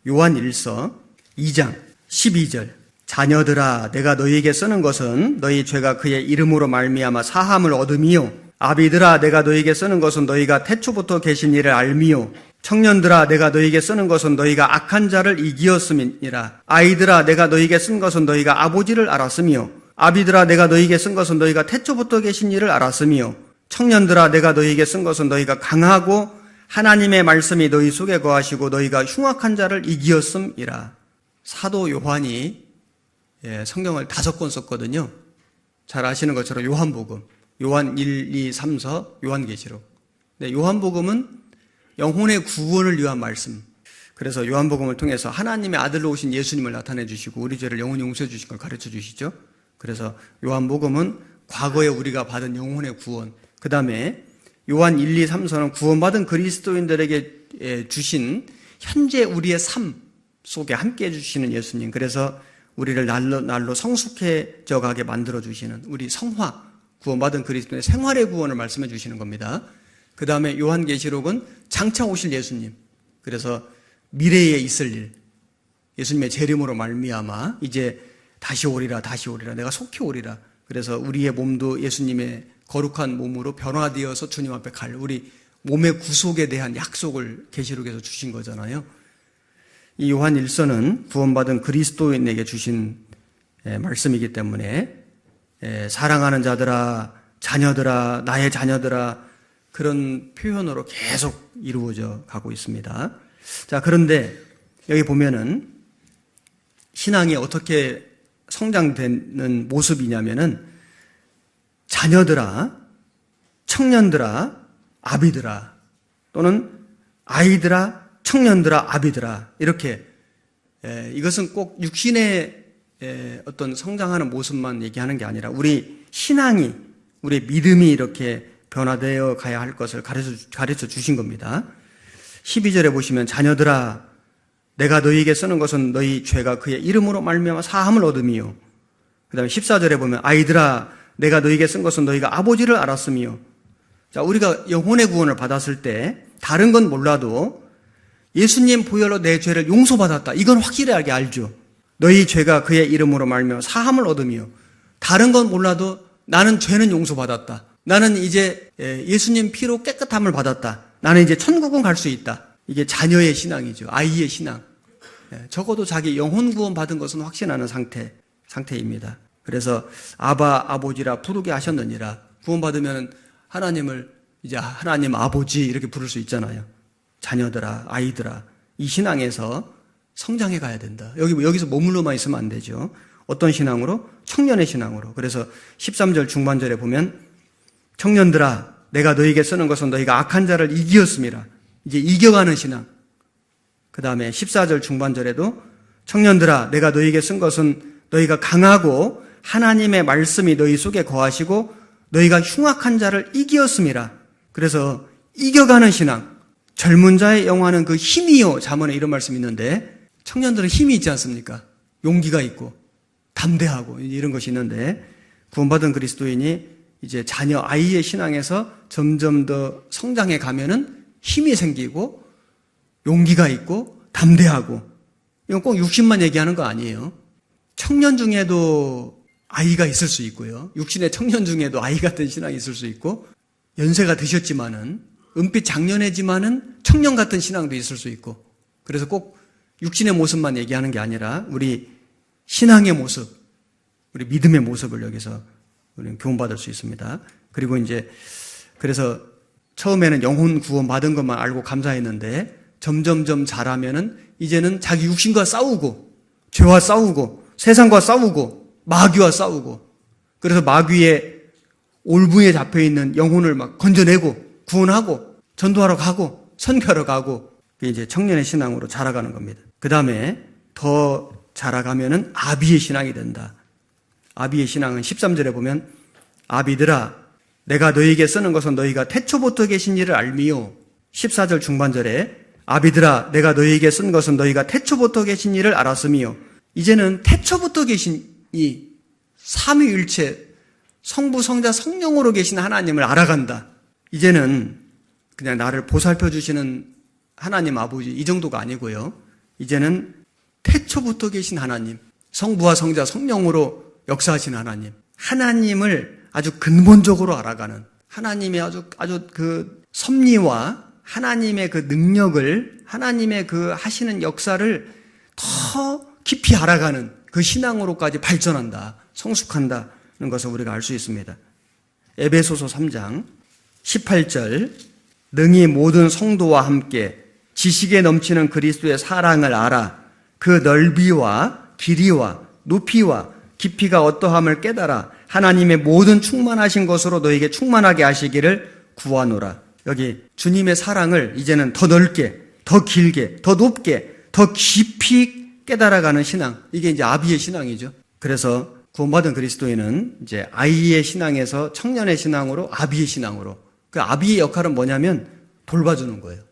요한 1서 2장 12절 자녀들아 내가 너희에게 쓰는 것은 너희 죄가 그의 이름으로 말미암아 사함을 얻음이요 아비들아 내가 너희에게 쓰는 것은 너희가 태초부터 계신 이를 알미요 청년들아 내가 너희에게 쓰는 것은 너희가 악한 자를 이기었음이니라 아이들아 내가 너희에게 쓴 것은 너희가 아버지를 알았으며 아비들아 내가 너희에게 쓴 것은 너희가 태초부터 계신 이를 알았으며 청년들아 내가 너희에게 쓴 것은 너희가 강하고 하나님의 말씀이 너희 속에 거하시고 너희가 흉악한 자를 이기었음이라. 사도 요한이 성경을 5권 썼거든요. 잘 아시는 것처럼 요한복음, 요한 1, 2, 3서, 요한계시록. 네, 요한복음은 영혼의 구원을 위한 말씀. 그래서 요한복음을 통해서 하나님의 아들로 오신 예수님을 나타내 주시고 우리 죄를 영원히 용서해 주신 걸 가르쳐 주시죠. 그래서 요한복음은 과거에 우리가 받은 영혼의 구원, 그 다음에 요한 1, 2, 3서는 구원받은 그리스도인들에게 주신 현재 우리의 삶 속에 함께 해주시는 예수님. 그래서 우리를 날로 성숙해져 가게 만들어주시는 우리 성화, 구원받은 그리스도인의 생활의 구원을 말씀해 주시는 겁니다. 그 다음에 요한계시록은 장차 오실 예수님. 그래서 미래에 있을 일, 예수님의 재림으로 말미암아 이제 다시 오리라 내가 속히 오리라. 그래서 우리의 몸도 예수님의 거룩한 몸으로 변화되어서 주님 앞에 갈 우리 몸의 구속에 대한 약속을 계시록에서 주신 거잖아요. 이 요한 1서는 구원받은 그리스도인에게 주신 말씀이기 때문에 사랑하는 자들아, 자녀들아, 나의 자녀들아 그런 표현으로 계속 이루어져 가고 있습니다. 자, 그런데 여기 보면은 신앙이 어떻게 성장되는 모습이냐면은 자녀들아, 청년들아, 아비들아 또는 아이들아, 청년들아, 아비들아 이렇게 이것은 꼭 육신의 어떤 성장하는 모습만 얘기하는 게 아니라 우리 신앙이, 우리 믿음이 이렇게 변화되어 가야 할 것을 가르쳐 주신 겁니다. 12절에 보시면 자녀들아 내가 너희에게 쓰는 것은 너희 죄가 그의 이름으로 말미암아 사함을 얻음이요. 그 다음에 14절에 보면 아이들아 내가 너희에게 쓴 것은 너희가 아버지를 알았으며. 자, 우리가 영혼의 구원을 받았을 때 다른 건 몰라도 예수님 보혈로 내 죄를 용서받았다. 이건 확실하게 알죠. 너희 죄가 그의 이름으로 말미암아 사함을 얻으며. 다른 건 몰라도 나는 죄는 용서받았다. 나는 이제 예수님 피로 깨끗함을 받았다. 나는 이제 천국은 갈 수 있다. 이게 자녀의 신앙이죠. 아이의 신앙. 적어도 자기 영혼 구원 받은 것은 확신하는 상태입니다. 그래서 아바 아버지라 부르게 하셨느니라. 구원받으면 하나님을 이제 하나님 아버지 이렇게 부를 수 있잖아요. 자녀들아, 아이들아. 이 신앙에서 성장해 가야 된다. 여기서 머물러만 있으면 안 되죠. 어떤 신앙으로? 청년의 신앙으로. 그래서 13절 중반절에 보면 청년들아 내가 너희에게 쓰는 것은 너희가 악한 자를 이기었음이라. 이제 이겨가는 신앙. 그 다음에 14절 중반절에도 청년들아 내가 너희에게 쓴 것은 너희가 강하고 하나님의 말씀이 너희 속에 거하시고 너희가 흉악한 자를 이기었음이라. 그래서 이겨가는 신앙. 젊은 자의 영화는 그 힘이요. 잠언에 이런 말씀이 있는데 청년들은 힘이 있지 않습니까? 용기가 있고 담대하고 이런 것이 있는데 구원받은 그리스도인이 이제 자녀 아이의 신앙에서 점점 더 성장해 가면은 힘이 생기고 용기가 있고 담대하고. 이건 꼭 육신만 얘기하는 거 아니에요. 청년 중에도 아이가 있을 수 있고요. 육신의 청년 중에도 아이 같은 신앙이 있을 수 있고 연세가 드셨지만은 은빛 장년이지만은 청년 같은 신앙도 있을 수 있고. 그래서 꼭 육신의 모습만 얘기하는 게 아니라 우리 신앙의 모습, 우리 믿음의 모습을 여기서 우리는 교훈받을 수 있습니다. 그리고 이제 그래서 처음에는 영혼 구원 받은 것만 알고 감사했는데 점점점 자라면은 이제는 자기 육신과 싸우고 죄와 싸우고 세상과 싸우고 마귀와 싸우고. 그래서 마귀의 올무에 잡혀있는 영혼을 막 건져내고 구원하고 전도하러 가고 선교하러 가고. 그게 이제 청년의 신앙으로 자라가는 겁니다. 그 다음에 더 자라가면은 아비의 신앙이 된다. 아비의 신앙은 13절에 보면 아비들아 내가 너희에게 쓰는 것은 너희가 태초부터 계신 이를 알미요. 14절 중반절에 아비들아 내가 너희에게 쓴 것은 너희가 태초부터 계신 이를 알았으며. 이제는 태초부터 계신 이 삼위일체 성부 성자 성령으로 계신 하나님을 알아간다. 이제는 그냥 나를 보살펴 주시는 하나님 아버지 이 정도가 아니고요. 이제는 태초부터 계신 하나님, 성부와 성자, 성령으로 역사하신 하나님, 하나님을 아주 근본적으로 알아가는 하나님의 아주 그 섭리와 하나님의 그 능력을, 하나님의 그 하시는 역사를 더 깊이 알아가는 그 신앙으로까지 발전한다, 성숙한다는 것을 우리가 알 수 있습니다. 에베소서 3장 18절, 능히 모든 성도와 함께 지식에 넘치는 그리스도의 사랑을 알아 그 넓이와 길이와 높이와 깊이가 어떠함을 깨달아 하나님의 모든 충만하신 것으로 너에게 충만하게 하시기를 구하노라. 여기 주님의 사랑을 이제는 더 넓게, 더 길게, 더 높게, 더 깊이 깨달아가는 신앙, 이게 이제 아비의 신앙이죠. 그래서 구원받은 그리스도인은 이제 아이의 신앙에서 청년의 신앙으로 아비의 신앙으로, 그 아비의 역할은 뭐냐면 돌봐주는 거예요.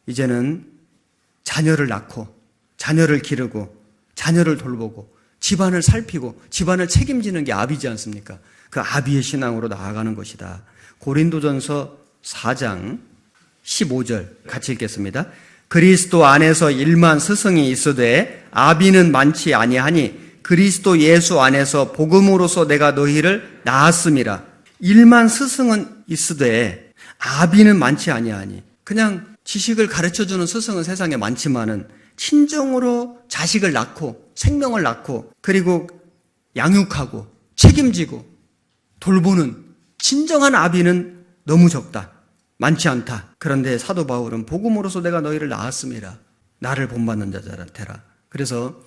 이제는 자녀를 낳고 자녀를 기르고 자녀를 돌보고 집안을 살피고 집안을 책임지는 게 아비지 않습니까? 그 아비의 신앙으로 나아가는 것이다. 고린도전서 4장 15절 같이 읽겠습니다. 그리스도 안에서 일만 스승이 있으되 아비는 많지 아니하니 그리스도 예수 안에서 복음으로서 내가 너희를 낳았음이라. 일만 스승은 있으되 아비는 많지 아니하니. 그냥 지식을 가르쳐주는 스승은 세상에 많지만은 친정으로 자식을 낳고 생명을 낳고 그리고 양육하고 책임지고 돌보는 진정한 아비는 너무 적다. 많지 않다. 그런데 사도 바울은 복음으로서 내가 너희를 낳았음이라. 나를 본받는 자라 되라. 그래서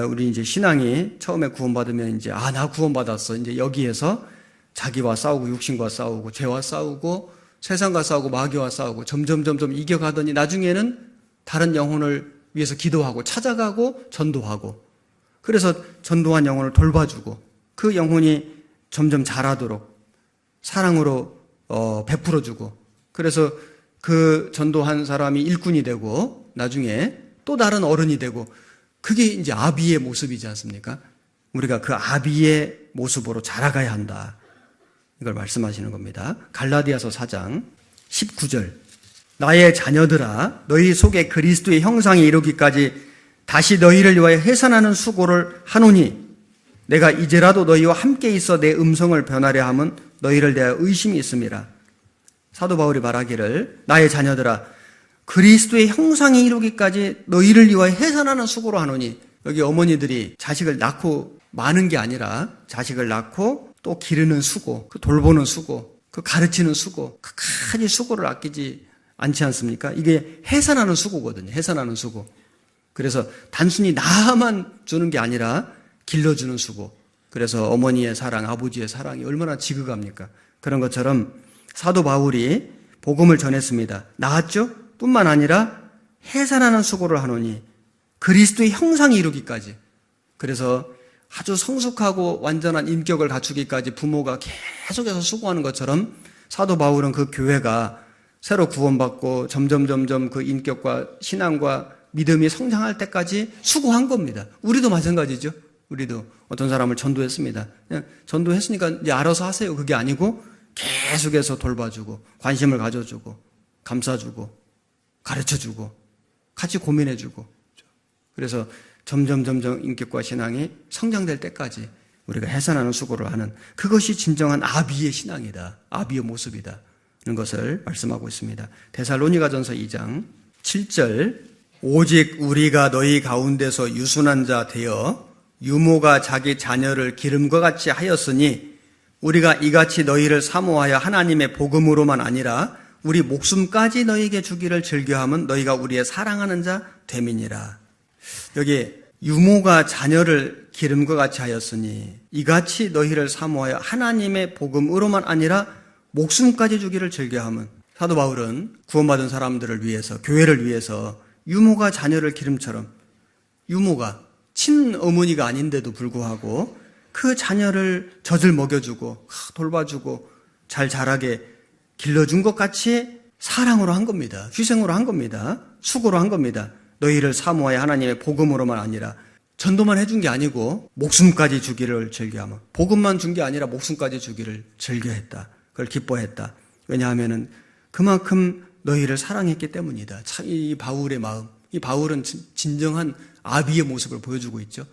우리 이제 신앙이 처음에 구원받으면 이제 나 구원받았어. 이제 여기에서 자기와 싸우고 육신과 싸우고 죄와 싸우고 세상과 싸우고 마귀와 싸우고 점점 이겨가더니 나중에는 다른 영혼을 위해서 기도하고 찾아가고 전도하고 그래서 전도한 영혼을 돌봐주고 그 영혼이 점점 자라도록 사랑으로 베풀어주고 그래서 그 전도한 사람이 일꾼이 되고 나중에 또 다른 어른이 되고 그게 이제 아비의 모습이지 않습니까? 우리가 그 아비의 모습으로 자라가야 한다. 이걸 말씀하시는 겁니다. 갈라디아서 4장 19절. 나의 자녀들아 너희 속에 그리스도의 형상이 이루기까지 다시 너희를 위하여 해산하는 수고를 하노니 내가 이제라도 너희와 함께 있어 내 음성을 변하려 함은 너희를 대하여 의심이 있음이라. 사도 바울이 말하기를 나의 자녀들아 그리스도의 형상이 이루기까지 너희를 위하여 해산하는 수고를 하노니 여기 어머니들이 자식을 낳고 마는 게 아니라 자식을 낳고 또 기르는 수고, 그 돌보는 수고, 그 가르치는 수고, 끝까지 수고를 아끼지 않지 않습니까? 이게 해산하는 수고거든요. 해산하는 수고. 그래서 단순히 나만 주는 게 아니라 길러주는 수고. 그래서 어머니의 사랑, 아버지의 사랑이 얼마나 지극합니까? 그런 것처럼 사도 바울이 복음을 전했습니다. 낳았죠? 뿐만 아니라 해산하는 수고를 하노니 그리스도의 형상이 이루기까지. 그래서 아주 성숙하고 완전한 인격을 갖추기까지 부모가 계속해서 수고하는 것처럼 사도 바울은 그 교회가 새로 구원받고 점점 그 인격과 신앙과 믿음이 성장할 때까지 수고한 겁니다. 우리도 마찬가지죠. 우리도 어떤 사람을 전도했습니다. 그냥 전도했으니까 이제 알아서 하세요. 그게 아니고 계속해서 돌봐주고 관심을 가져주고 감싸주고 가르쳐주고 같이 고민해주고 그래서 점점 인격과 신앙이 성장될 때까지 우리가 해산하는 수고를 하는 그것이 진정한 아비의 신앙이다. 아비의 모습이다. 는 것을 말씀하고 있습니다. 데살로니가전서 2장 7절 오직 우리가 너희 가운데서 유순한 자 되어 유모가 자기 자녀를 기름과 같이 하였으니 우리가 이같이 너희를 사모하여 하나님의 복음으로만 아니라 우리 목숨까지 너희에게 주기를 즐겨함은 너희가 우리의 사랑하는 자 됨이니라. 여기 유모가 자녀를 기름과 같이 하였으니 이같이 너희를 사모하여 하나님의 복음으로만 아니라 목숨까지 주기를 즐겨함은 사도 바울은 구원받은 사람들을 위해서 교회를 위해서 유모가 자녀를 기름처럼 유모가 친어머니가 아닌데도 불구하고 그 자녀를 젖을 먹여주고 돌봐주고 잘 자라게 길러준 것 같이 사랑으로 한 겁니다. 희생으로 한 겁니다. 수고로 한 겁니다. 너희를 사모하여 하나님의 복음으로만 아니라 전도만 해준 게 아니고 목숨까지 주기를 즐겨하면 복음만 준 게 아니라 목숨까지 주기를 즐겨했다. 그걸 기뻐했다. 왜냐하면은 그만큼 너희를 사랑했기 때문이다. 참 이 바울의 마음, 이 바울은 진정한 아비의 모습을 보여주고 있죠.